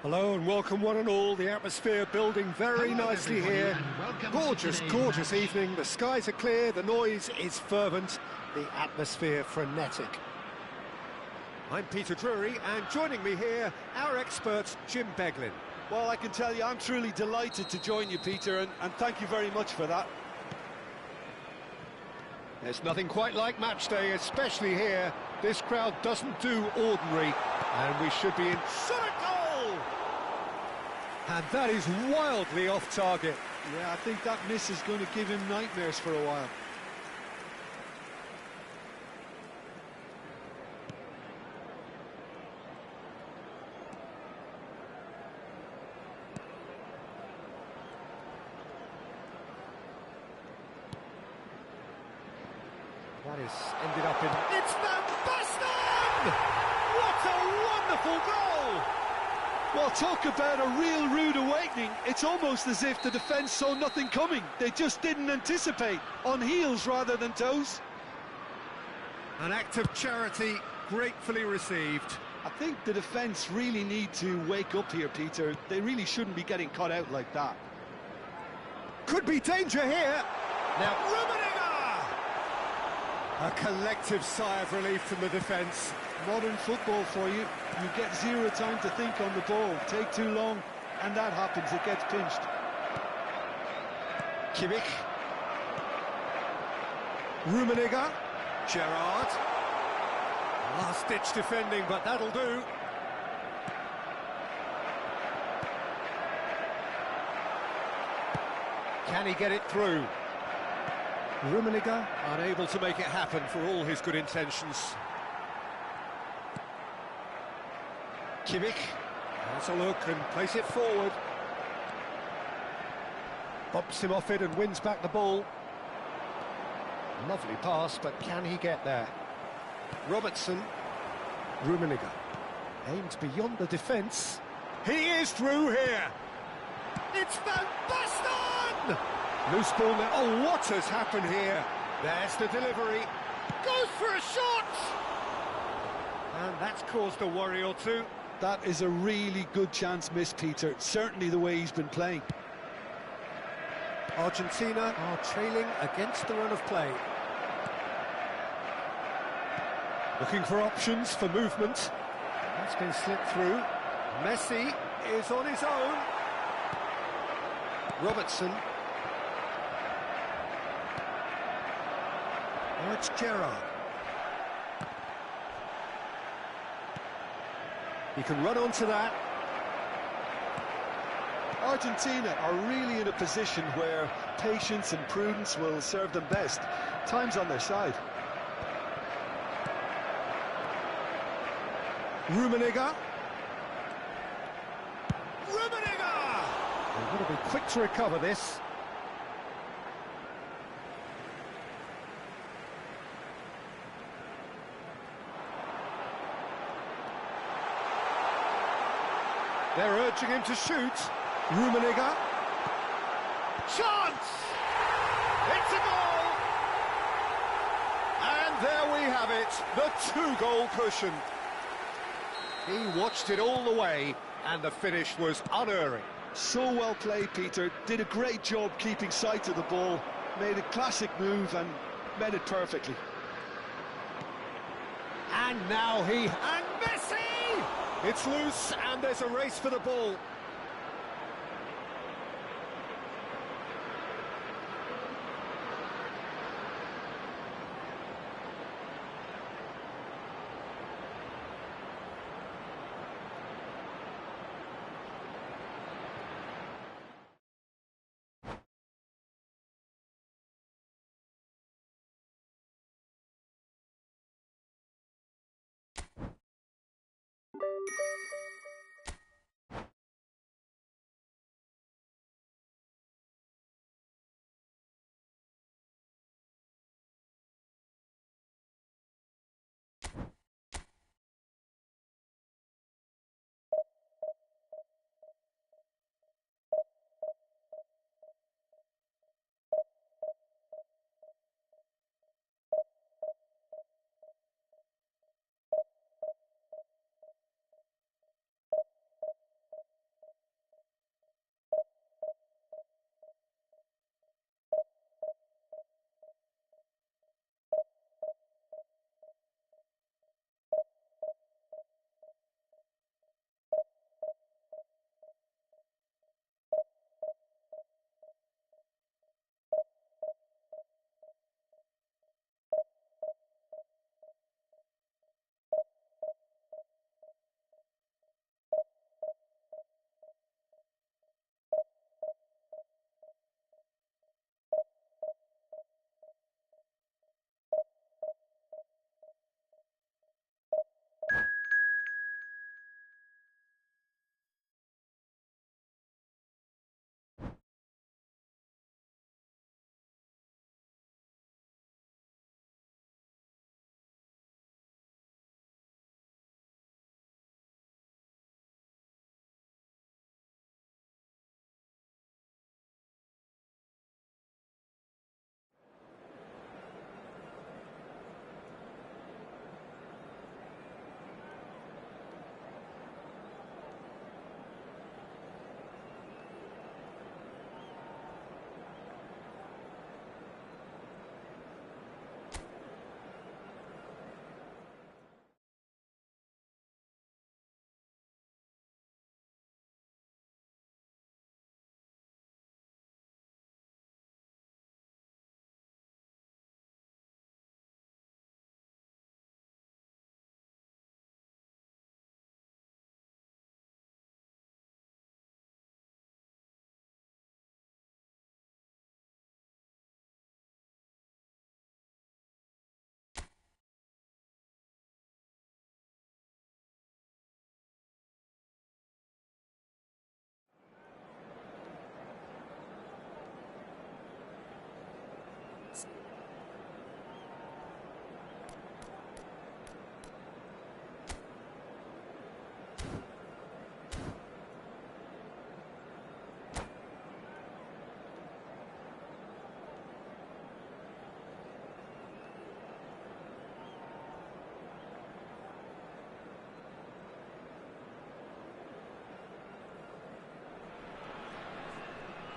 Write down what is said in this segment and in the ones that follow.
Hello and welcome one and all. The atmosphere building very nicely here. Gorgeous, gorgeous evening. The skies are clear, the noise is fervent, the atmosphere frenetic. I'm Peter Drury, and joining me here, our expert, Jim Beglin. Well, I can tell you I'm truly delighted to join you, Peter, and thank you very much for that. There's nothing quite like match day, especially here. This crowd doesn't do ordinary, and we should be in circle! And that is wildly off target. Yeah, I think that miss is going to give him nightmares for a while. That is ended up in... It's Van Basten! What a wonderful goal! Well, talk about a real rude awakening. It's almost as if the defence saw nothing coming. They just didn't anticipate. On heels rather than toes. An act of charity gratefully received. I think the defence really need to wake up here, Peter. They really shouldn't be getting caught out like that. Could be danger here. Now, a collective sigh of relief from the defence. Modern football for you. You get zero time to think on the ball. Take too long, and that happens. It gets pinched. Kimmich. Rummenigge. Gerrard. Last-ditch defending, but that'll do. Can he get it through? Rummenigge unable to make it happen for all his good intentions. Kimmich has a look and plays it forward. Bumps him off it and wins back the ball. Lovely pass, but can he get there? Robertson. Rummenigge aimed beyond the defence. He is through here. It's Van Basten! Loose ball now. Oh, what has happened here? There's the delivery. Goes for a shot! And that's caused a worry or two. That is a really good chance missed, Peter. Certainly the way he's been playing. Argentina are trailing against the run of play. Looking for options for movement. That's been slipped through. Messi is on his own. Robertson. Oh, it's Gerrard. He can run onto that. Argentina are really in a position where patience and prudence will serve them best. Time's on their side. Rummenigge. Rummenigge! They've got to be quick to recover this. They're urging him to shoot. Rummenigge. Chance! It's a goal! And there we have it, the two-goal cushion. He watched it all the way, and the finish was unerring. So well played, Peter. Did a great job keeping sight of the ball. Made a classic move and made it perfectly. And now and Messi! It's loose, and there's a race for the ball.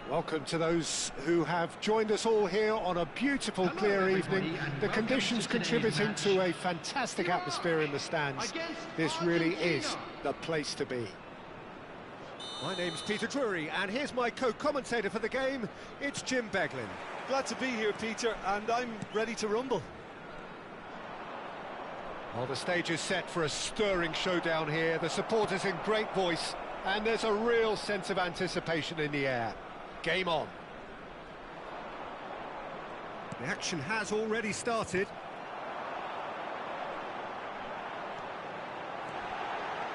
Welcome to those who have joined us all here on a beautiful, clear evening. The conditions contributing to a fantastic atmosphere in the stands. This really is the place to be. My name's Peter Drury, and here's my co-commentator for the game. It's Jim Beglin. Glad to be here, Peter, and I'm ready to rumble. Well, the stage is set for a stirring showdown here. The supporters in great voice, and there's a real sense of anticipation in the air. Game on. The action has already started.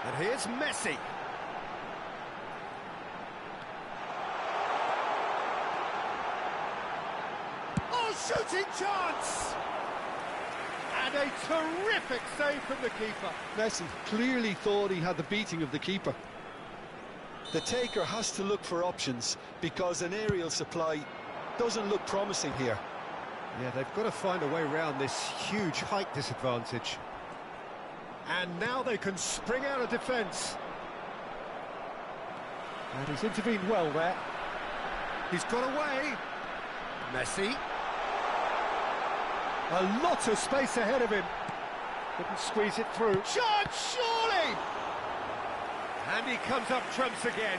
And here's Messi. Oh, shooting chance! And a terrific save from the keeper. Messi clearly thought he had the beating of the keeper. The taker has to look for options because an aerial supply doesn't look promising here. Yeah, they've got to find a way around this huge height disadvantage. And now they can spring out of defence. And he's intervened well there. He's got away. Messi. A lot of space ahead of him. Couldn't squeeze it through. Chance, surely! And he comes up trumps again.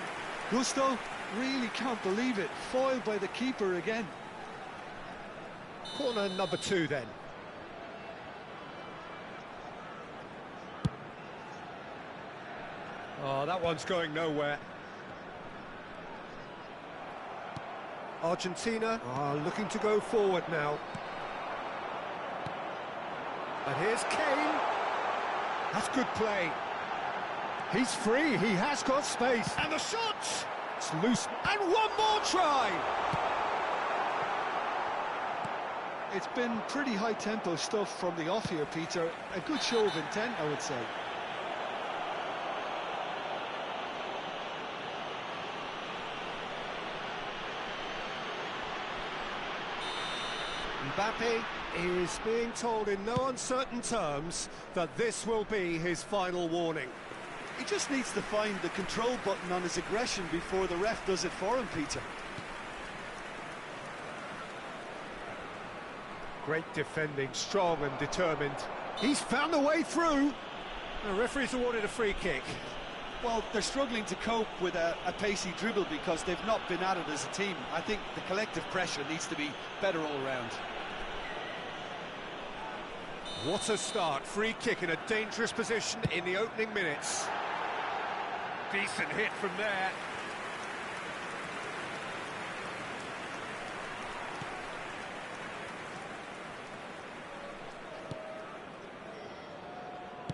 Gusto really can't believe it. Foiled by the keeper again. Corner number 2 then. Oh, that one's going nowhere. Argentina are looking to go forward now. And here's Kane. That's good play. He's free, he has got space. And the shot! It's loose. And one more try! It's been pretty high-tempo stuff from the off here, Peter. A good show of intent, I would say. Mbappe is being told in no uncertain terms that this will be his final warning. He just needs to find the control button on his aggression before the ref does it for him, Peter. Great defending, strong and determined. He's found a way through. The referee's awarded a free kick. Well, they're struggling to cope with a pacey dribble because they've not been at it as a team. I think the collective pressure needs to be better all round. What a start. Free kick in a dangerous position in the opening minutes. Decent hit from there.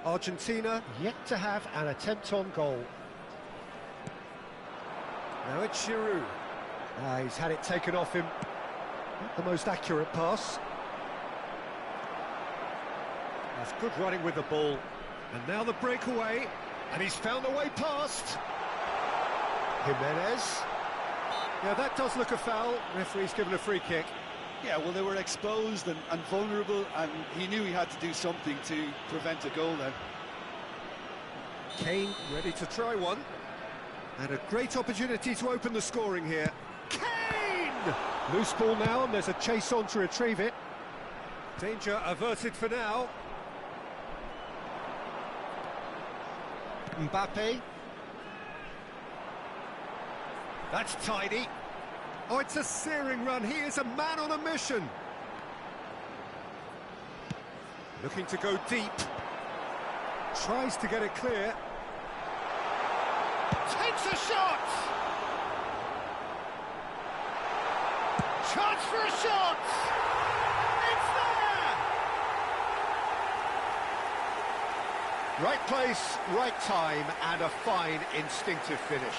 Argentina yet to have an attempt on goal. Now it's Giroud. He's had it taken off him. Not the most accurate pass. That's good running with the ball. And now the breakaway. And he's found a way past. Jimenez. Yeah, that does look a foul. Referee's given a free kick. Yeah, well, they were exposed and vulnerable, and he knew he had to do something to prevent a goal then. Kane ready to try one. And a great opportunity to open the scoring here. Kane! Loose ball now, and there's a chase on to retrieve it. Danger averted for now. Mbappe. That's tidy. Oh, it's a searing run. He is a man on a mission. Looking to go deep. Tries to get it clear. Takes a shot! Chance for a shot! It's there! Right place, right time, and a fine instinctive finish.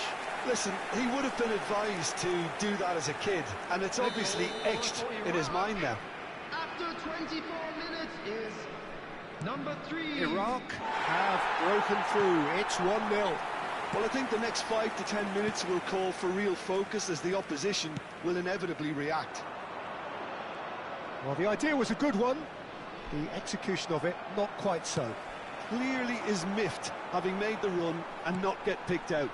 Listen, he would have been advised to do that as a kid, and it's obviously etched in his mind now. After 24 minutes is number 3. Iraq have broken through. It's 1-0. Well, I think the next 5 to 10 minutes will call for real focus as the opposition will inevitably react. Well, the idea was a good one. The execution of it, not quite so. Clearly is miffed, having made the run and not get picked out.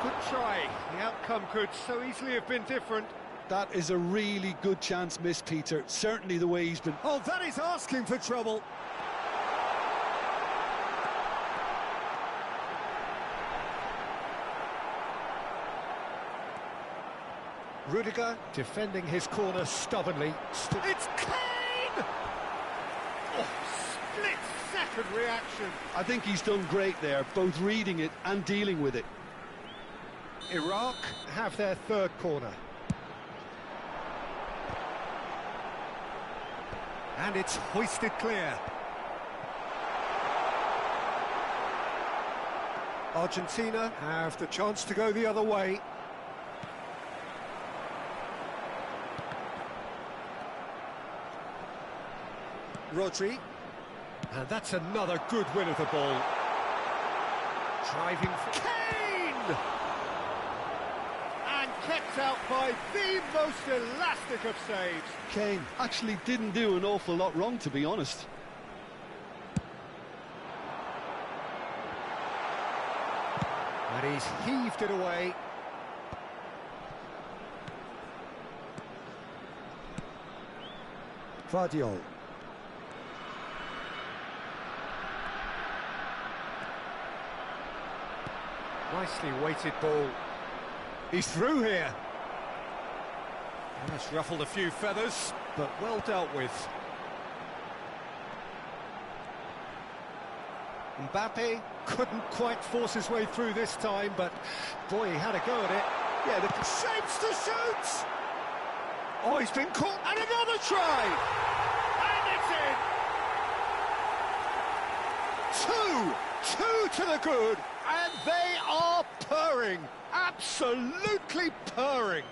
Good try. The outcome could so easily have been different. That is a really good chance missed, Peter. Certainly the way he's been... Oh, that is asking for trouble. Rudiger defending his corner stubbornly. It's Kane! Oh, split-second reaction. I think he's done great there, both reading it and dealing with it. Iraq have their third corner. And it's hoisted clear. Argentina have the chance to go the other way. Rodri. And that's another good win of the ball. Driving for Kane! And kept out by the most elastic of saves. Kane actually didn't do an awful lot wrong, to be honest. And he's heaved it away. Vardiol. Nicely weighted ball. He's through here. That's ruffled a few feathers, but well dealt with. Mbappe couldn't quite force his way through this time, but boy, he had a go at it. Yeah, the shapes to shoot! Oh, he's been caught, and another try! And it's in! Two to the good, and they are purring, absolutely purring.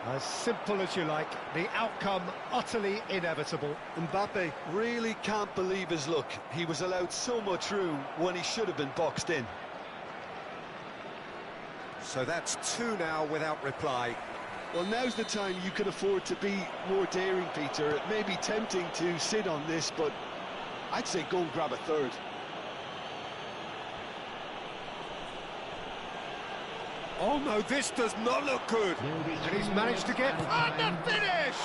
As simple as you like, the outcome utterly inevitable. Mbappe really can't believe his luck. He was allowed so much room when he should have been boxed in. So that's two now without reply. Well, now's the time you can afford to be more daring, Peter. It may be tempting to sit on this, but I'd say go and grab a third. Oh no, this does not look good. And he's managed to get on the finish!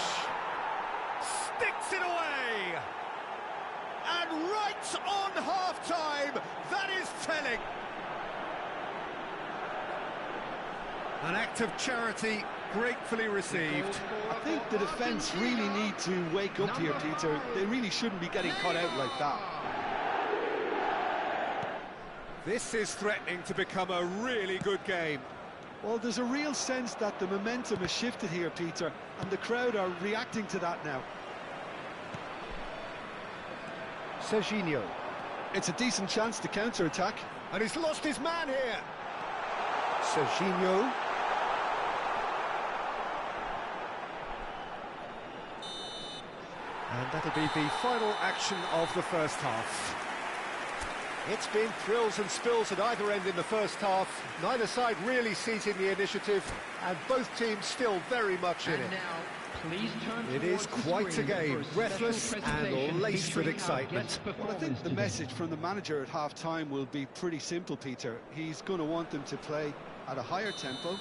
Sticks it away! And right on half-time, that is telling. An act of charity gratefully received. I think the defence really need to wake up here, Peter. They really shouldn't be getting caught out like that. This is threatening to become a really good game. Well, there's a real sense that the momentum has shifted here, Peter, and the crowd are reacting to that now. Serginho. It's a decent chance to counter-attack. And he's lost his man here. Serginho. And that'll be the final action of the first half. It's been thrills and spills at either end in the first half. Neither side really seizing the initiative, and both teams still very much in it. It is quite a game, breathless and laced with excitement. Well, I think the message from the manager at half-time will be pretty simple, Peter. He's going to want them to play at a higher tempo,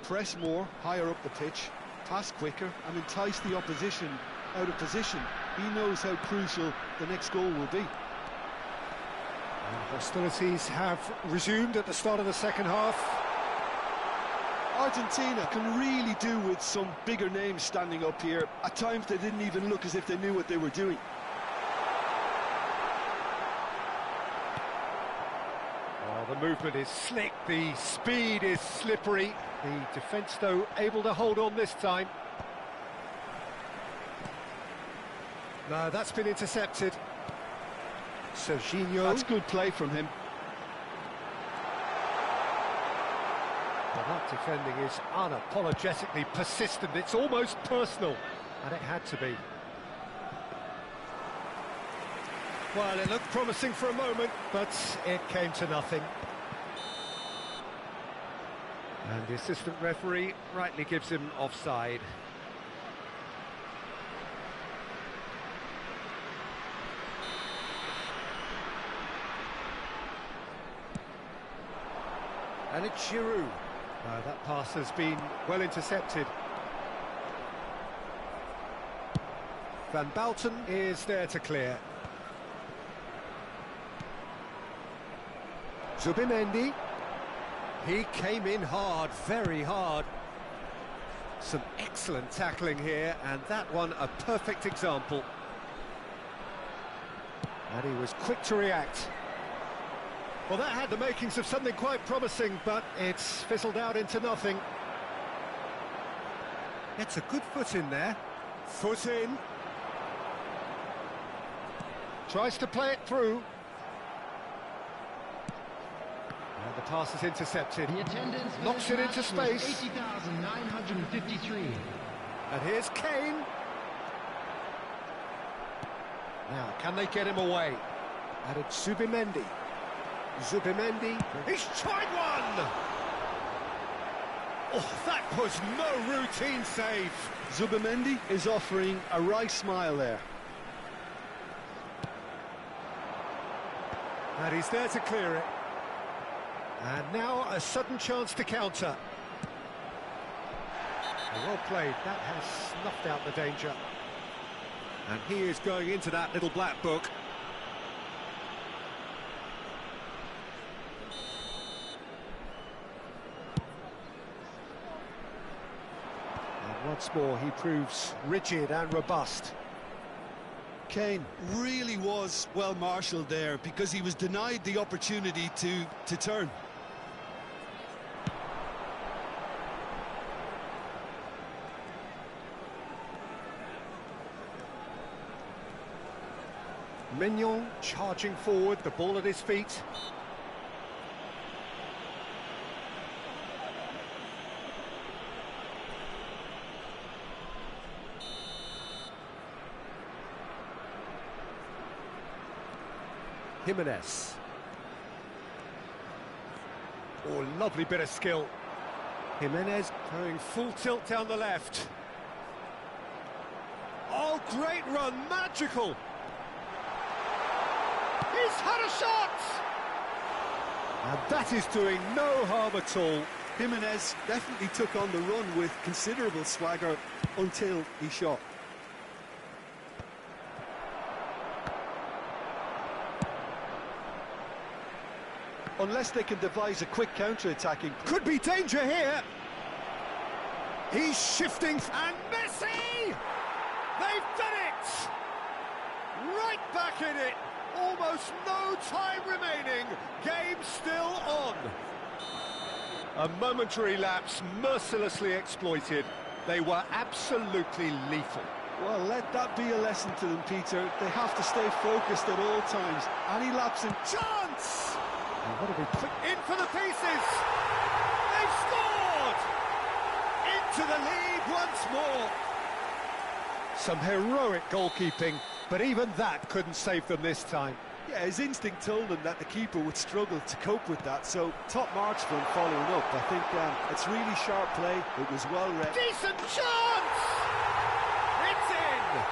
press more, higher up the pitch, pass quicker, and entice the opposition out of position. He knows how crucial the next goal will be. Hostilities have resumed at the start of the second half. Argentina can really do with some bigger names standing up here. At times they didn't even look as if they knew what they were doing. Well, the movement is slick, the speed is slippery. The defence, though, able to hold on this time. No, that's been intercepted. Serginho. That's good play from him. Well, that defending is unapologetically persistent. It's almost personal, and it had to be. Well, it looked promising for a moment, but it came to nothing. And the assistant referee rightly gives him offside. And it's Giroud. That pass has been well intercepted. Van Bouten is there to clear. Zubimendi. He came in hard, very hard. Some excellent tackling here, and that one a perfect example. And he was quick to react. Well, that had the makings of something quite promising, but it's fizzled out into nothing. It's a good foot in there. Foot in. Tries to play it through. And the pass is intercepted. The attendance for Knocks this it into match was space. 80,953. And here's Kane. Now, can they get him away? And it's Zubimendi. Zubimendi. He's tried one! Oh, that was no routine save. Zubimendi is offering a wry smile there. And he's there to clear it. And now a sudden chance to counter. Well played, that has snuffed out the danger. And he is going into that little black book. And once more he proves rigid and robust. Kane really was well marshalled there because he was denied the opportunity to turn. Mignon charging forward, the ball at his feet. Jimenez. Oh, lovely bit of skill. Jimenez going full tilt down the left. Oh, great run, magical. He's had a shot! And that is doing no harm at all. Jimenez definitely took on the run with considerable swagger until he shot. Unless they can devise a quick counter-attacking... Could be danger here. He's shifting. And Messi! They've done it! Right back in it. Almost no time remaining. Game still on. A momentary lapse mercilessly exploited. They were absolutely lethal. Well, let that be a lesson to them, Peter. They have to stay focused at all times. Any lapse in... Chance! And what have we put in for the pieces? They've scored! Into the lead once more. Some heroic goalkeeping, but even that couldn't save them this time. Yeah, his instinct told him that the keeper would struggle to cope with that, so top marks for him following up. I think it's really sharp play. It was well read. Decent chance! It's in!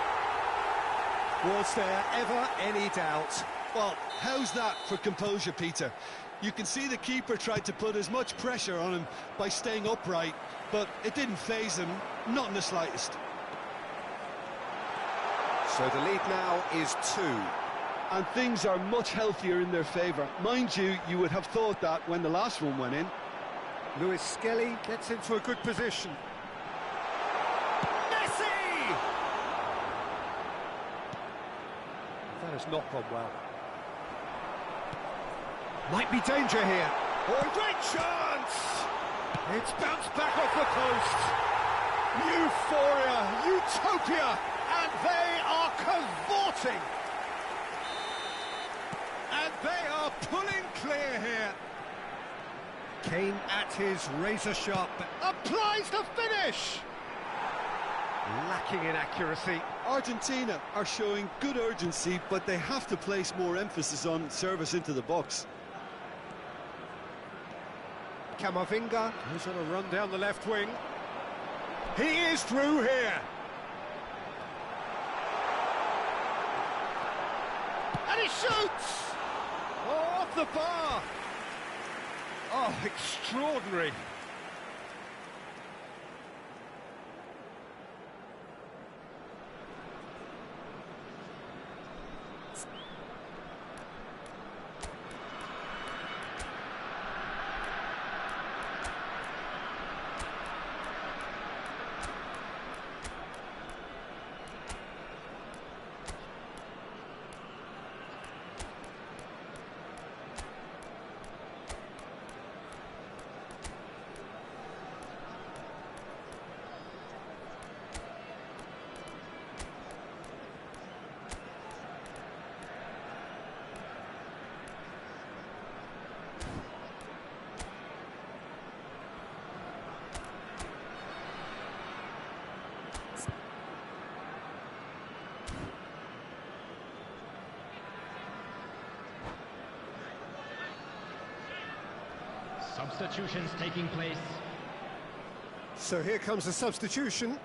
Was there ever any doubt? Well, how's that for composure, Peter? You can see the keeper tried to put as much pressure on him by staying upright, but it didn't faze him, not in the slightest. So the lead now is 2. And things are much healthier in their favour. Mind you, you would have thought that when the last one went in. Luis Skelly gets into a good position. Messi! That has not gone well. Might be danger here. Oh, great chance! It's bounced back off the post. Euphoria, utopia, and they are cavorting. And they are pulling clear here. Kane at his razor-sharp, applies the finish! Lacking in accuracy. Argentina are showing good urgency, but they have to place more emphasis on service into the box. Camavinga, who's on a run down the left wing. He is through here. And he shoots! Oh, off the bar. Oh, extraordinary. Substitutions taking place. So here comes the substitution.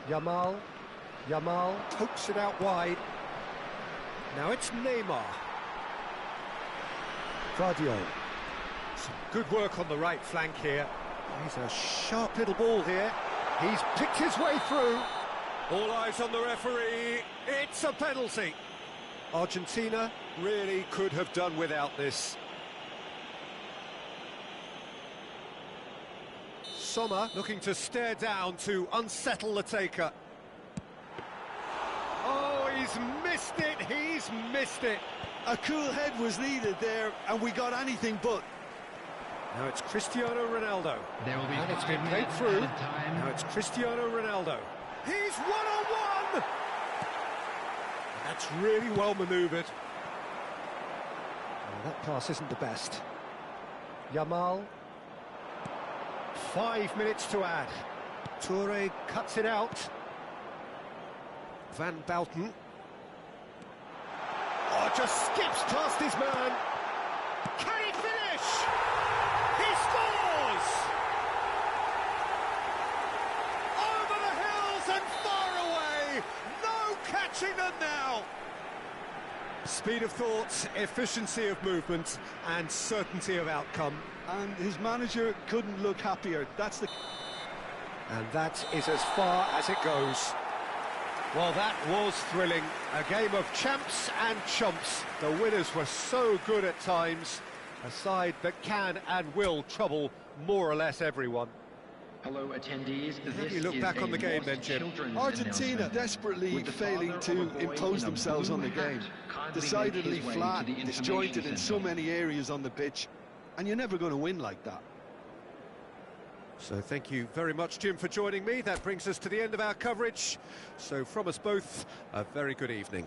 Yamal pokes it out wide. Now it's Neymar. Guardiola. Some good work on the right flank here. He's a sharp little ball here. He's picked his way through. All eyes on the referee. It's a penalty. Argentina really could have done without this. Sommer looking to stare down to unsettle the taker. Oh, he's missed it. A cool head was needed there, and we got anything but. Now it's Cristiano Ronaldo. There will be And it's 5 been played minutes through. added time. Now it's Cristiano Ronaldo. He's one-on-one! That's really well manoeuvred. Oh, that pass isn't the best. Yamal. 5 minutes to add. Toure cuts it out. Van Bouten. Oh, just skips past his man. Can he finish? He scores! Over the hills and far away. No catching them now. Speed of thought, efficiency of movement, and certainty of outcome. And his manager couldn't look happier. And that is as far as it goes. Well, that was thrilling. A game of champs and chumps. The winners were so good at times. A side that can and will trouble more or less everyone. Hello, attendees. How do you look back on the game then, Jim? Argentina desperately failing to impose themselves on the game. Decidedly flat, disjointed in so many areas on the pitch. And you're never going to win like that. So thank you very much, Jim, for joining me. That brings us to the end of our coverage. So from us both, a very good evening.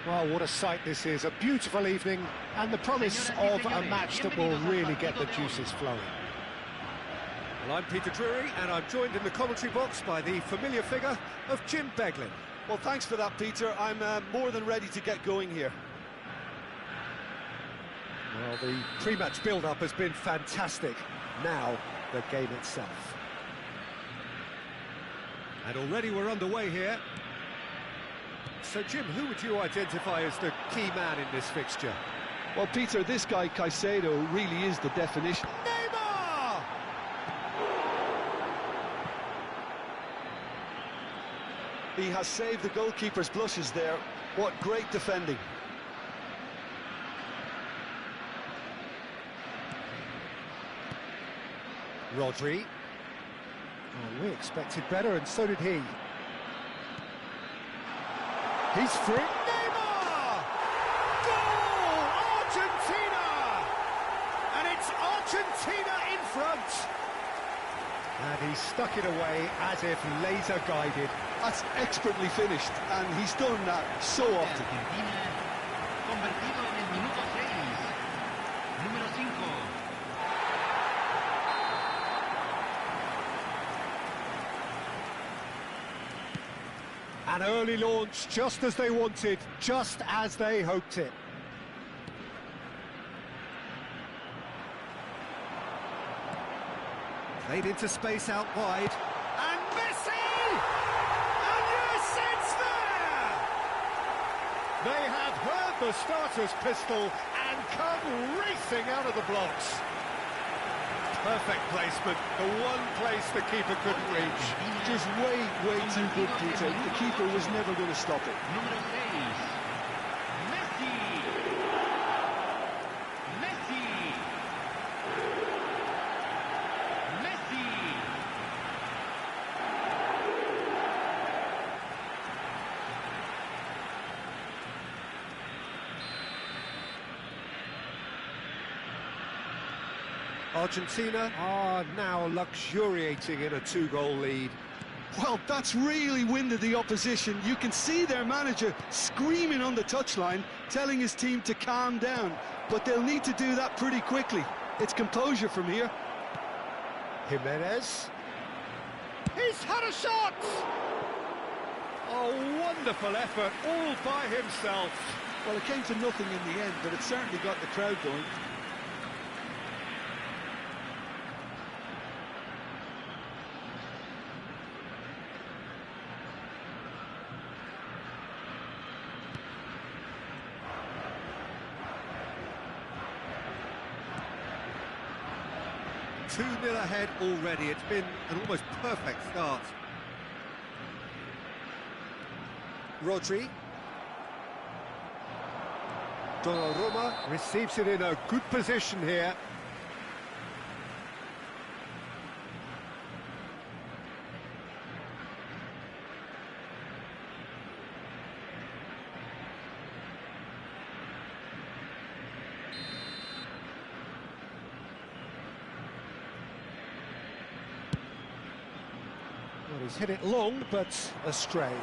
Well, what a sight this is. A beautiful evening and the promise of a match that will really get the juices flowing. Well, I'm Peter Drury, and I'm joined in the commentary box by the familiar figure of Jim Beglin. Well, thanks for that, Peter. I'm more than ready to get going here. Well, the pre-match build-up has been fantastic. Now, the game itself. And already we're underway here. So, Jim, who would you identify as the key man in this fixture? Well, Peter, this guy, Caicedo, really is the definition. Neymar! He has saved the goalkeeper's blushes there. What great defending. Rodri. Oh, we expected better, and so did he. He's free. Neymar! Goal! Argentina! And it's Argentina in front. And he stuck it away as if laser-guided. That's expertly finished, and he's done that so often. Argentina, convertido en el minuto 6. Número 5. An early launch, just as they wanted, just as they hoped it. Played into space out wide. And Messi! And yes, it's there! They have heard the starter's pistol and come racing out of the blocks. Perfect placement, the one place the keeper couldn't reach. Just way too good, Peter. The keeper was never going to stop it. Número 6. Messi. Messi. Messi. Argentina are now luxuriating in a 2-goal lead. Well, that's really winded the opposition. You can see their manager screaming on the touchline, telling his team to calm down. But they'll need to do that pretty quickly. It's composure from here. Jimenez. He's had a shot! A wonderful effort, all by himself. Well, it came to nothing in the end, but it certainly got the crowd going. Two 2-0 ahead already. It's been an almost perfect start. Rodri. Donnarumma receives it in a good position here. Well, he's hit it long, but astray.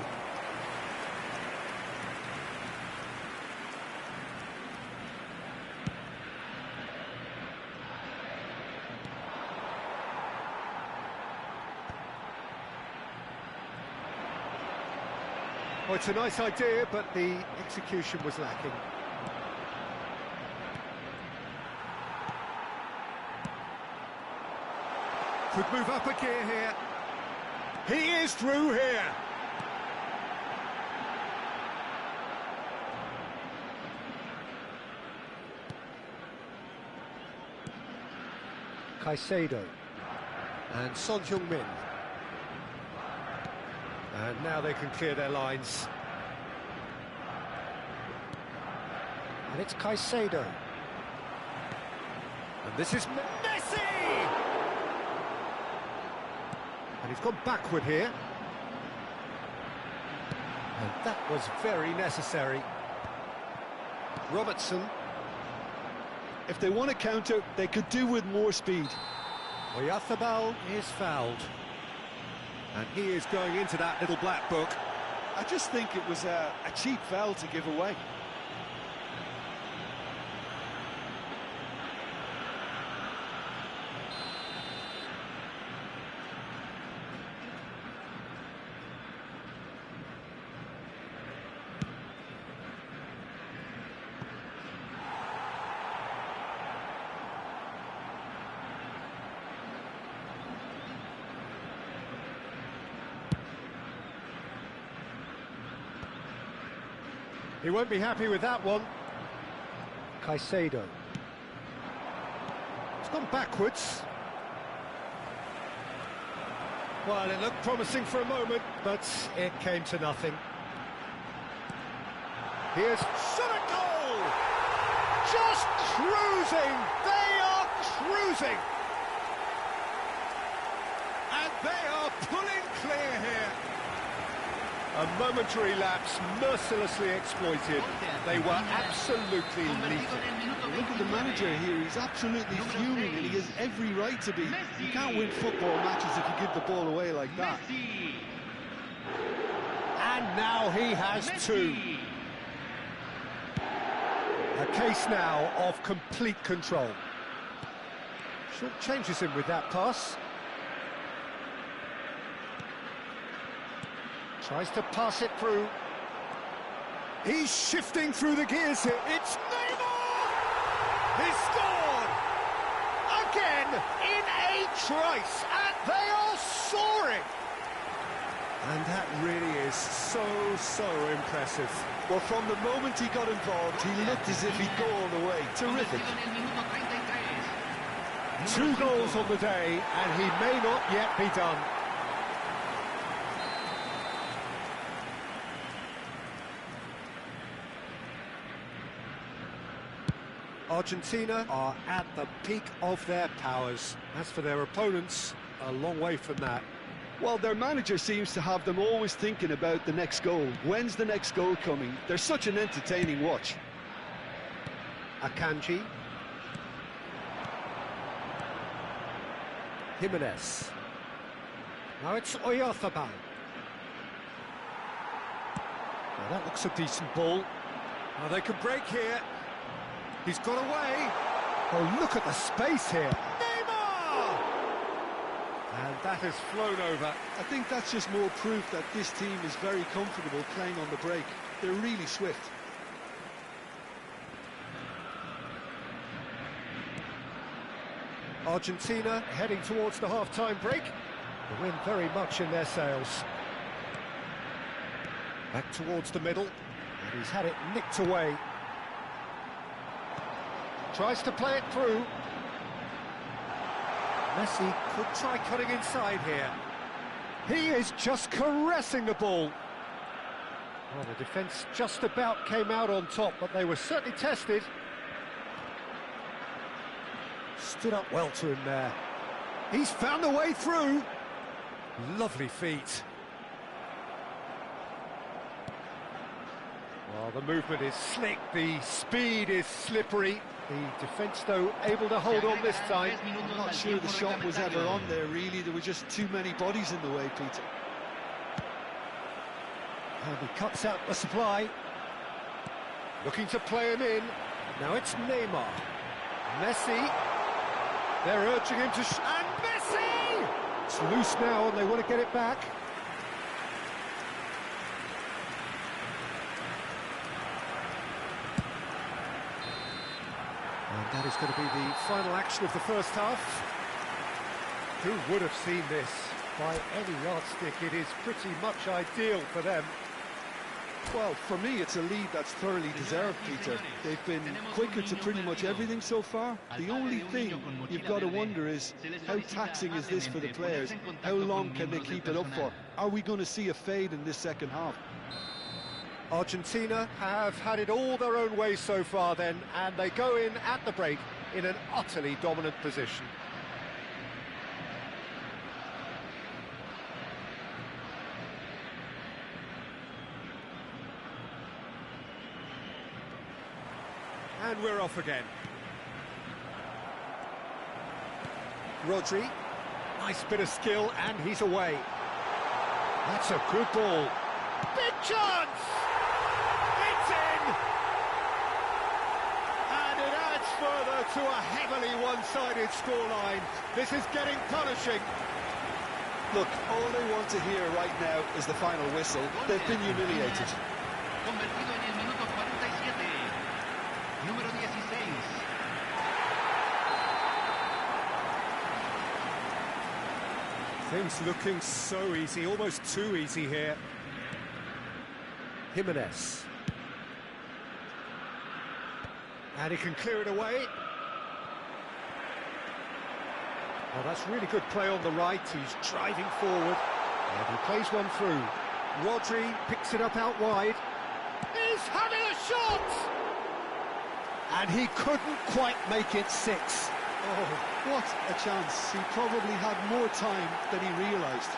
Well, it's a nice idea, but the execution was lacking. Could move up a gear here. He is through here. Caicedo. And Son Heung-min. And now they can clear their lines. And it's Caicedo. And this is Messi! And he's gone backward here. And that was very necessary. Robertson. If they want to counter, they could do with more speed. Oyarzabal is fouled. And he is going into that little black book. I just think it was a cheap foul to give away. He won't be happy with that one. Caicedo. It's gone backwards. Well, it looked promising for a moment, but it came to nothing. Here's shot a goal! Just cruising! They are cruising! And they are pulling clear here. A momentary lapse mercilessly exploited. They were absolutely lethal. Look at the manager here, he's absolutely fuming and he has every right to be. You can't win football matches if you give the ball away like that. And now he has two. A case now of complete control. Short changes him with that pass. Tries to pass it through. He's shifting through the gears here. It's Neymar! He scored! Again, in a trice, and they are soaring! And that really is so impressive. Well, from the moment he got involved, he looked as if he'd go all the way. Terrific. 2 goals on the day, and he may not yet be done. Argentina are at the peak of their powers. As for their opponents, a long way from that. Well, their manager seems to have them always thinking about the next goal. When's the next goal coming? They're such an entertaining watch. Akanji. Jimenez. Now it's Oyarzabal. Now that looks a decent ball. Now they can break here. He's got away. Oh, look at the space here. Neymar! And that has flown over. I think that's just more proof that this team is very comfortable playing on the break. They're really swift. Argentina heading towards the half-time break. The wind very much in their sails. Back towards the middle. And he's had it nicked away. Tries to play it through. Messi could try cutting inside here. He is just caressing the ball. Well, the defence just about came out on top, but they were certainly tested. Stood up well to him there. He's found a way through. Lovely feet. Well, the movement is slick, the speed is slippery. The defence, though, able to hold on this time. I'm not sure the shot was ever on there, really. There were just too many bodies in the way, Peter. And he cuts out the supply. Looking to play him in. Now it's Neymar. Messi. They're urging him to... and Messi! It's loose now and they want to get it back. And that is going to be the final action of the first half. Who would have seen this? By any yardstick, it is pretty much ideal for them. Well, for me, it's a lead that's thoroughly deserved, Peter. They've been quicker to pretty much everything so far. The only thing you've got to wonder is, how taxing is this for the players? How long can they keep it up for? Are we going to see a fade in this second half? Argentina have had it all their own way so far then, and they go in at the break in an utterly dominant position. And we're off again. Rodri, nice bit of skill, and he's away. That's a good ball. Big chance! It's in! And it adds further to a heavily one-sided scoreline. This is getting punishing. Look, all they want to hear right now is the final whistle. They've been humiliated. Convertido en el minuto 47. Número 16. Things looking so easy, almost too easy here. Jimenez. And he can clear it away. Oh, that's really good play on the right. He's driving forward. And he plays one through. Rodri picks it up out wide. He's having a shot! And he couldn't quite make it 6. Oh, what a chance. He probably had more time than he realised.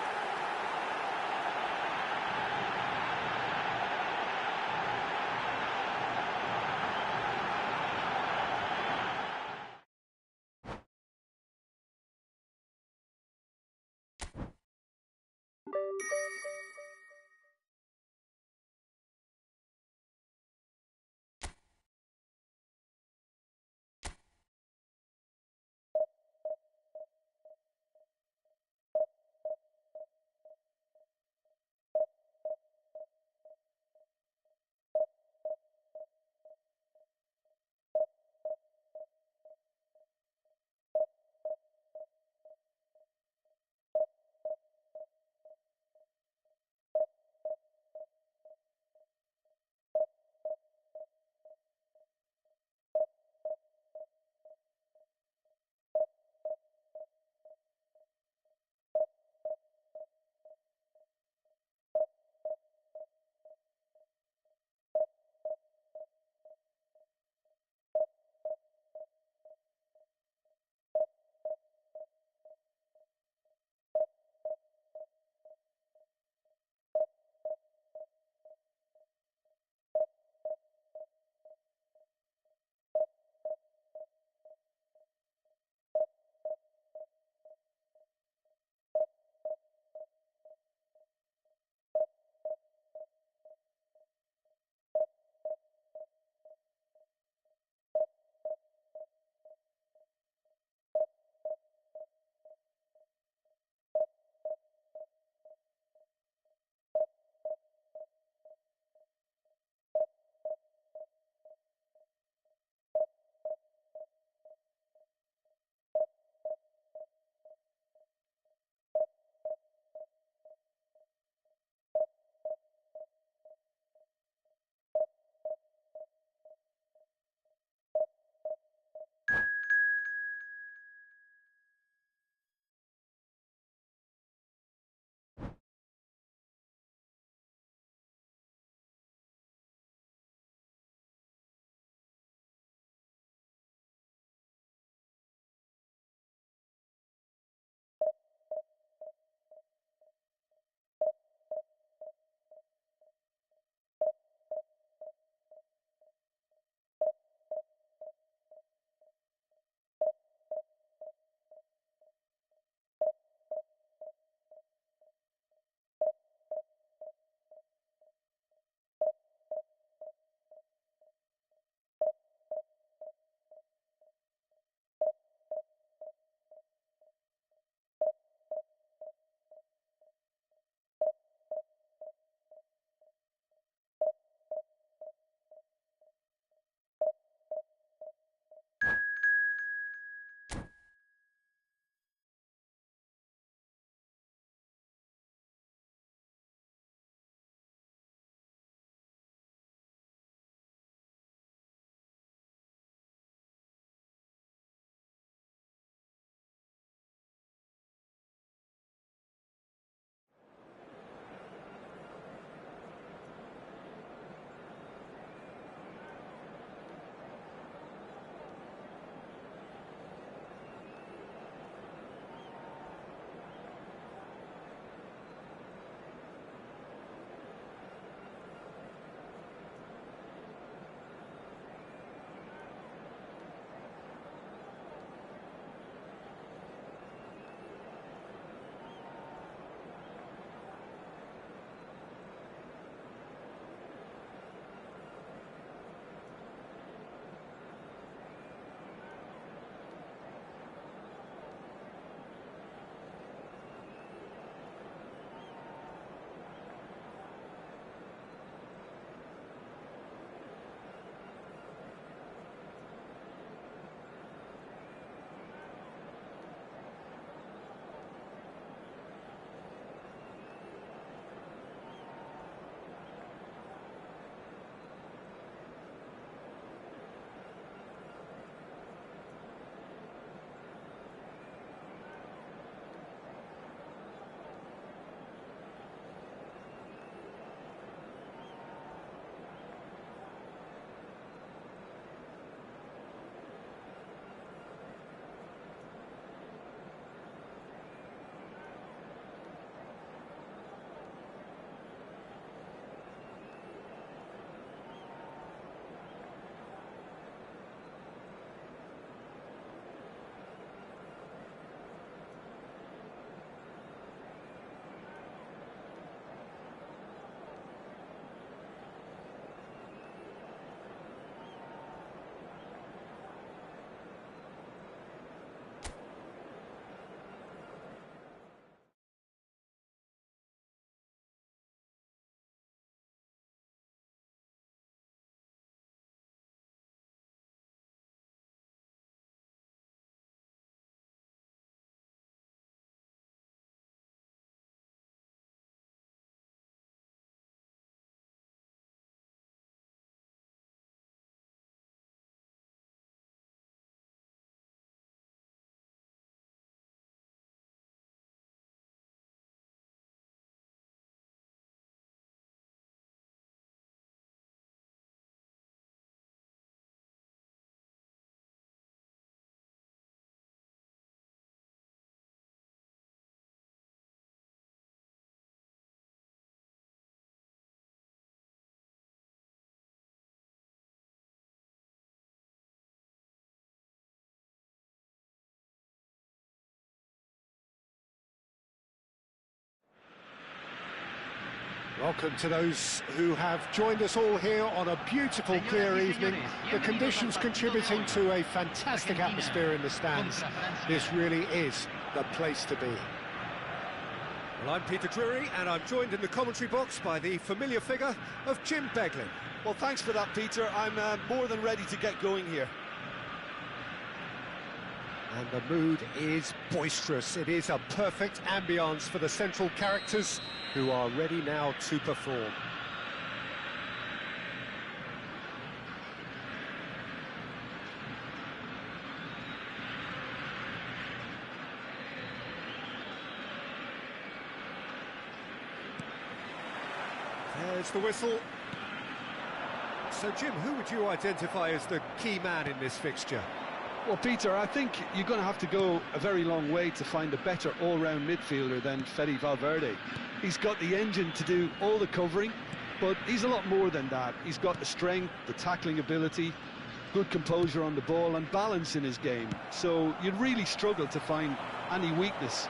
Welcome to those who have joined us all here on a beautiful, clear evening. The conditions contributing to a fantastic atmosphere in the stands. This really is the place to be. Well, I'm Peter Drury, and I'm joined in the commentary box by the familiar figure of Jim Beglin. Well, thanks for that, Peter. I'm more than ready to get going here. And the mood is boisterous. It is a perfect ambience for the central characters who are ready now to perform. There's the whistle. So, Jim, who would you identify as the key man in this fixture? Well, Peter, I think you're going to have to go a very long way to find a better all-round midfielder than Fede Valverde. He's got the engine to do all the covering, but he's a lot more than that. He's got the strength, the tackling ability, good composure on the ball and balance in his game. So you'd really struggle to find any weakness.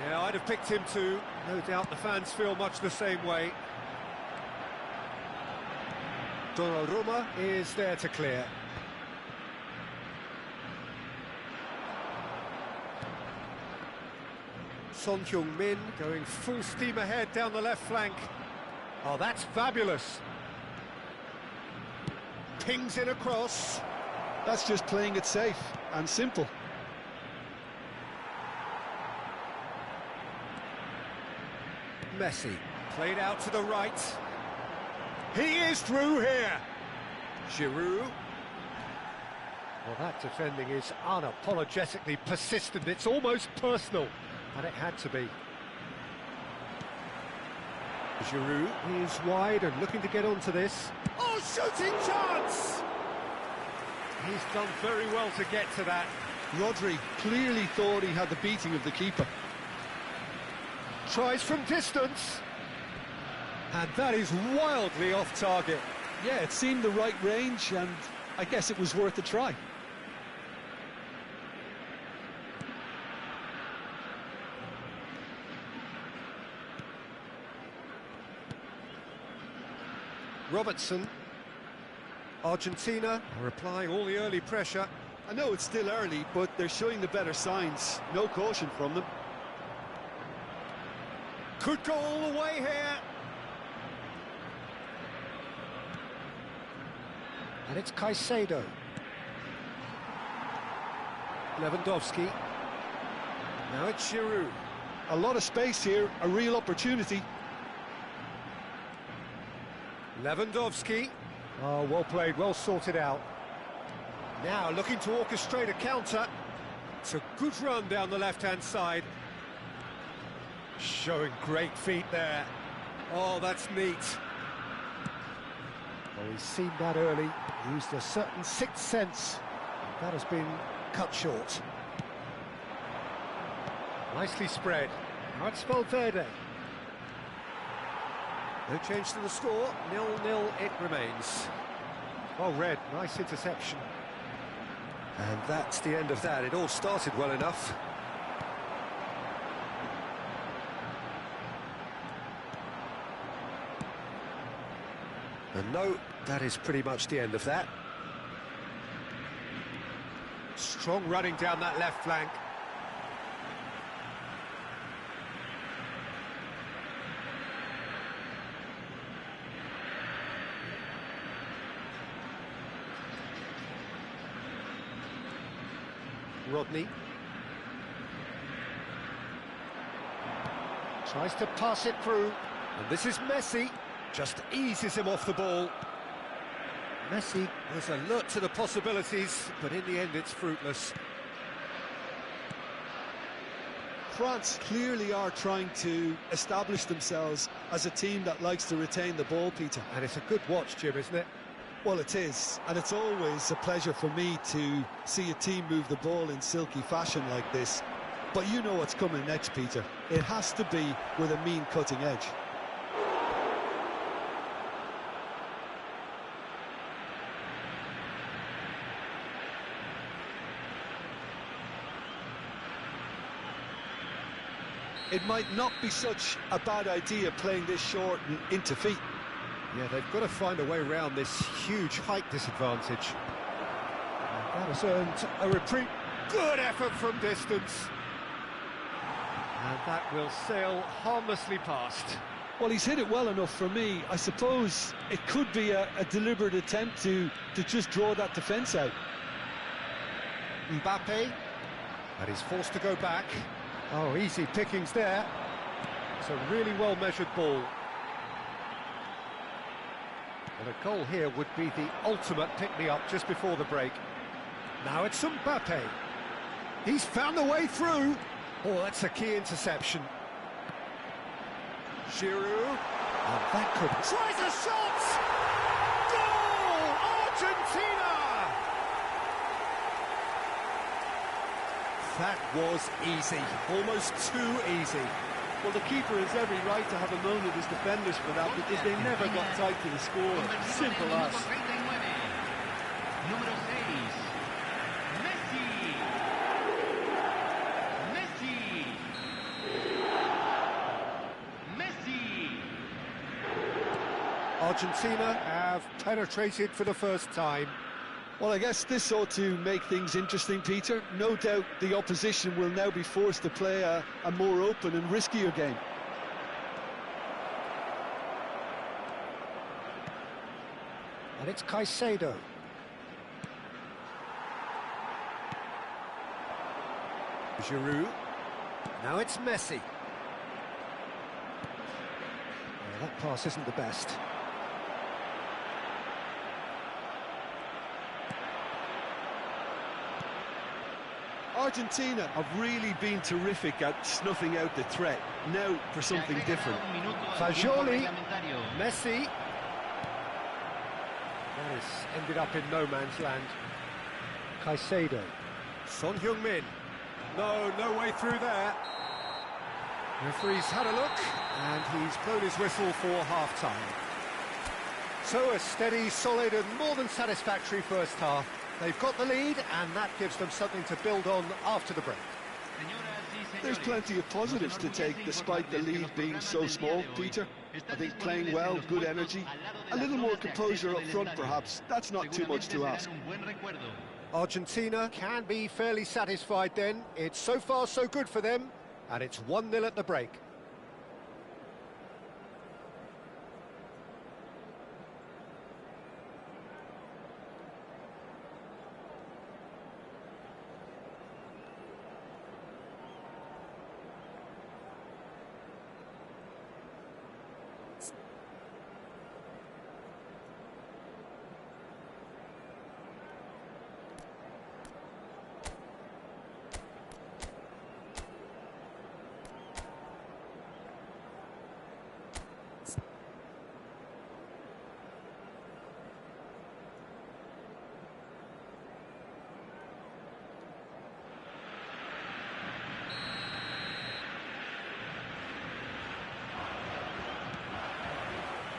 Yeah, I'd have picked him too. No doubt the fans feel much the same way. Donnarumma is there to clear. Son Heung-min going full steam ahead down the left flank. Oh, that's fabulous. Pings in across. That's just playing it safe and simple. Messi played out to the right. He is through here. Giroud. Well, that defending is unapologetically persistent. It's almost personal. And it had to be. Giroud is wide and looking to get onto this. Oh, shooting chance! He's done very well to get to that. Rodri clearly thought he had the beating of the keeper. Tries from distance. And that is wildly off target. Yeah, it seemed the right range, and I guess it was worth a try. Robertson. Argentina are applying all the early pressure. I know it's still early, but they're showing the better signs. No caution from them. Could go all the way here. And it's Caicedo. Lewandowski. Now it's Giroud. A lot of space here, a real opportunity. Lewandowski. Oh, well played, well sorted out. Now looking to orchestrate a counter. It's a good run down the left-hand side. Showing great feet there. Oh, that's neat. Well, he's seen that early. Used a certain sixth sense. That has been cut short. Nicely spread. Now it's Valverde. No change to the score, 0-0 it remains. Well read, nice interception. And that's the end of that. It all started well enough. And no, that is pretty much the end of that. Strong running down that left flank. Rodney tries to pass it through, and this is Messi, just eases him off the ball. Messi was alert to the possibilities, but in the end it's fruitless. France clearly are trying to establish themselves as a team that likes to retain the ball, Peter. And it's a good watch, Jim, isn't it? Well, it is, and it's always a pleasure for me to see a team move the ball in silky fashion like this. But you know what's coming next, Peter. It has to be with a mean cutting edge. it might not be such a bad idea playing this short and into feet. Yeah, they've got to find a way around this huge height disadvantage. And that has earned a reprieve. Good effort from distance. And that will sail harmlessly past. Well, he's hit it well enough for me. I suppose it could be a deliberate attempt to just draw that defence out. Mbappe, and he's forced to go back. Oh, easy pickings there. It's a really well-measured ball. And a goal here would be the ultimate pick-me-up just before the break. Now it's Mbappe. He's found the way through. Oh, that's a key interception. Giroud. And that could... Tries a shot! Goal! Argentina! That was easy. Almost too easy. Well, the keeper has every right to have a moan at his defenders for that, because they never got tight to the score. Simple as. Número 6. Messi. Messi. Messi. Argentina have penetrated for the first time. Well, I guess this ought to make things interesting, Peter. No doubt the opposition will now be forced to play a more open and riskier game. And it's Caicedo. Giroud. Now it's Messi. Well, that pass isn't the best. Argentina have really been terrific at snuffing out the threat. Now for something different. Fagioli, Messi. That has ended up in no man's land. Caicedo. Son Heung-min. No way through there. Referee's had a look, and he's blown his whistle for half-time. So a steady, solid and more than satisfactory first half. They've got the lead, and that gives them something to build on after the break. There's plenty of positives to take despite the lead being so small, Peter. I think playing well, good energy, a little more composure up front perhaps. That's not too much to ask. Argentina can be fairly satisfied then. It's so far so good for them, and it's 1-0 at the break.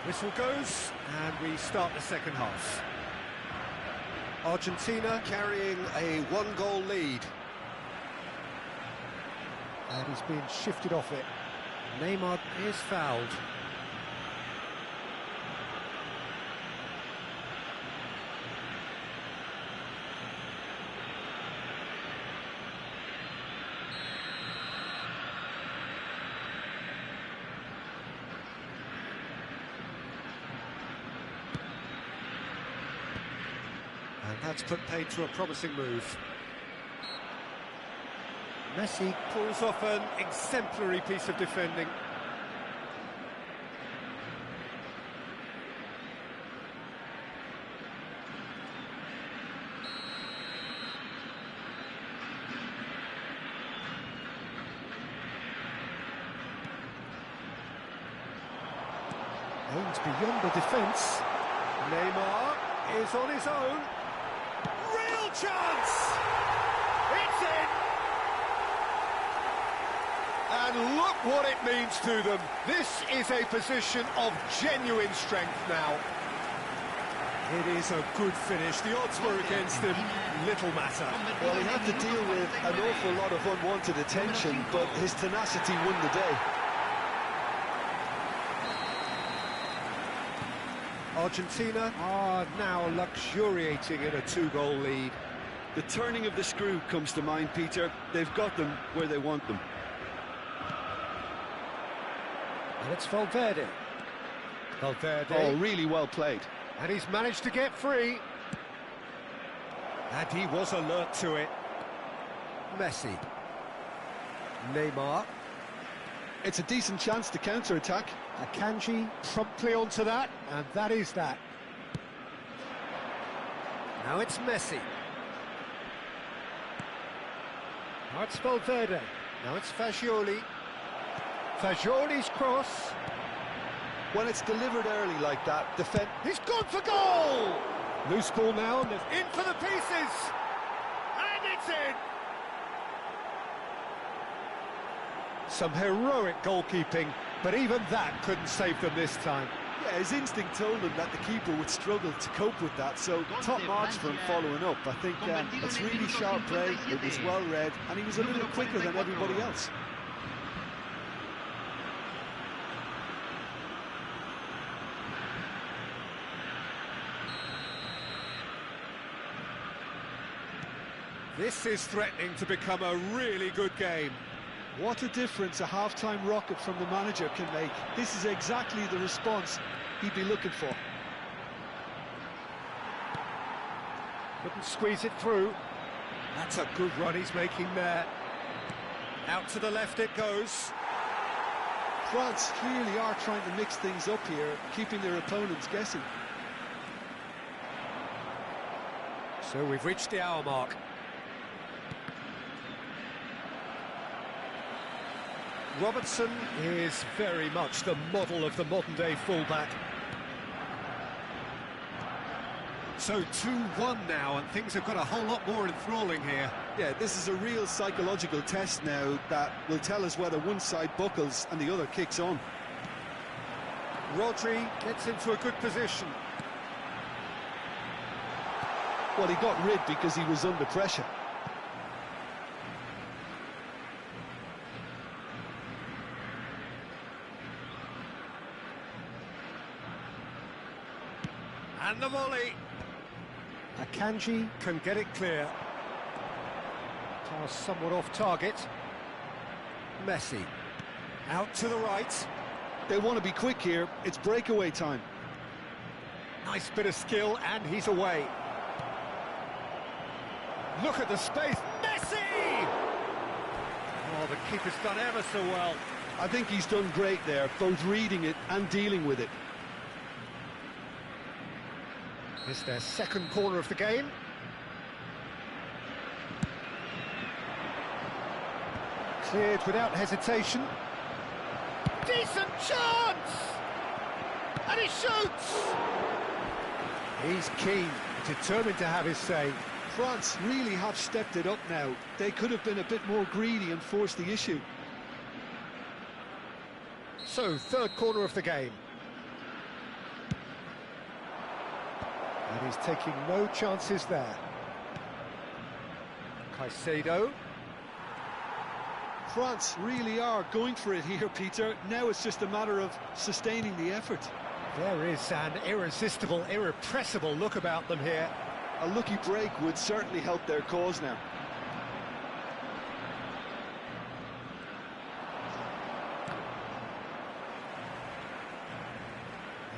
Whistle goes, and we start the second half. Argentina carrying a one-goal lead. And he's been shifted off it. Neymar is fouled. And that's put paid to a promising move. Messi pulls off an exemplary piece of defending. Aims beyond the defence. Neymar is on his own. Real chance! It's in! And look what it means to them. This is a position of genuine strength now. It is a good finish. The odds were against him. Little matter. Well, he had to deal with an awful lot of unwanted attention, but his tenacity won the day. Argentina are now luxuriating in a 2-goal lead. The turning of the screw comes to mind, Peter. They've got them where they want them. And it's Valverde. Valverde. Oh, really well played. And he's managed to get free. And he was alert to it. Messi. Neymar. It's a decent chance to counter-attack. Akanji promptly onto that, and that is that. Now it's Messi. Now it's Valverde. Now it's Fagioli. Fagioli's cross. When it's delivered early like that, defend... He's gone for goal! Loose ball now, and in for the pieces! And it's in! Some heroic goalkeeping, but even that couldn't save them this time. Yeah, his instinct told him that the keeper would struggle to cope with that, so top marks for him following up. I think it's really sharp play, it was well read, and he was a little quicker than everybody else. This is threatening to become a really good game. What a difference a half-time rocket from the manager can make. This is exactly the response he'd be looking for. Couldn't squeeze it through. That's a good run he's making there. Out to the left it goes. France clearly are trying to mix things up here, keeping their opponents guessing. So we've reached the hour mark. Robertson is very much the model of the modern-day fullback. So 2-1 now, and things have got a whole lot more enthralling here. Yeah, this is a real psychological test now that will tell us whether one side buckles and the other kicks on. Rodri gets into a good position. Well, he got rid because he was under pressure. And the volley. Akanji can get it clear. Pass somewhat off target. Messi. Out to the right. They want to be quick here. It's breakaway time. Nice bit of skill, and he's away. Look at the space. Messi! Oh, the keeper's done ever so well. I think he's done great there, both reading it and dealing with it. It's their second corner of the game. Cleared without hesitation. Decent chance! And he shoots! He's keen, determined to have his say. France really have stepped it up now. They could have been a bit more greedy and forced the issue. So, third corner of the game. And he's taking no chances there. Caicedo. France really are going for it here, Peter. Now it's just a matter of sustaining the effort. There is an irresistible, irrepressible look about them here. A lucky break would certainly help their cause now.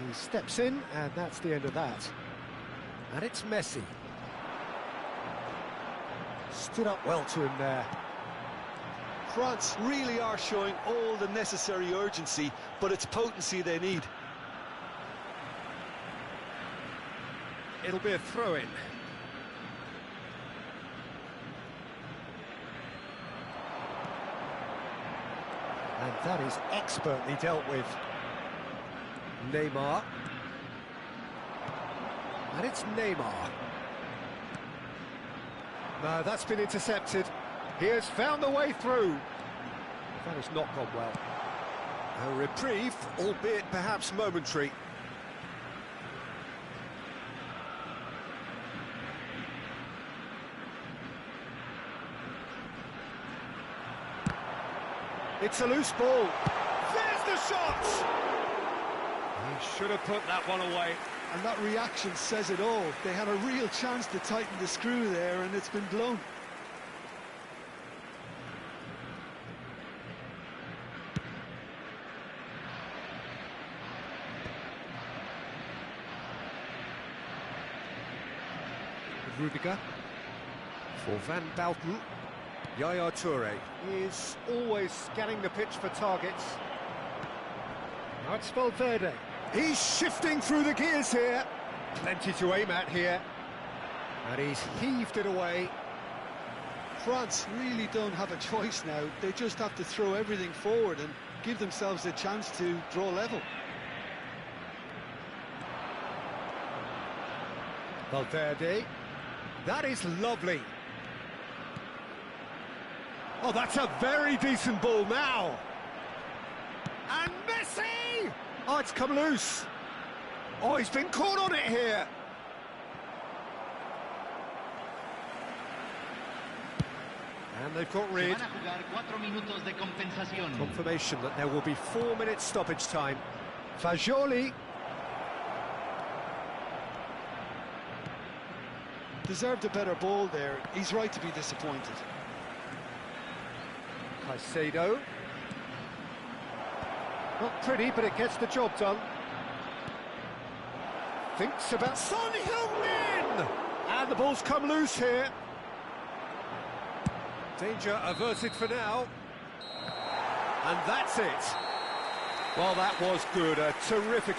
He steps in, and that's the end of that. And it's Messi. Stood up well to him there. France really are showing all the necessary urgency, but it's potency they need. It'll be a throw-in. And that is expertly dealt with. Neymar. And it's Neymar. No, that's been intercepted. He has found the way through. That has not gone well. A reprieve, albeit perhaps momentary. It's a loose ball. There's the shot! He should have put that one away. And that reaction says it all. They had a real chance to tighten the screw there, and it's been blown. Rudiger for Van Bauten. Yaya Toure is always scanning the pitch for targets. Now it's Valverde. He's shifting through the gears here. Plenty to aim at here. And he's heaved it away. France really don't have a choice now. They just have to throw everything forward and give themselves a chance to draw level. Valverde. That is lovely. Oh, that's a very decent ball now. And Messi! Oh, it's come loose. Oh, he's been caught on it here. And they've got rid. Confirmation that there will be 4 minutes stoppage time. Fagioli. Deserved a better ball there. He's right to be disappointed. Caicedo. Not pretty, but it gets the job done. Thinks about Son Heung-min! And the ball's come loose here. Danger averted for now. And that's it. Well, that was good. A terrific...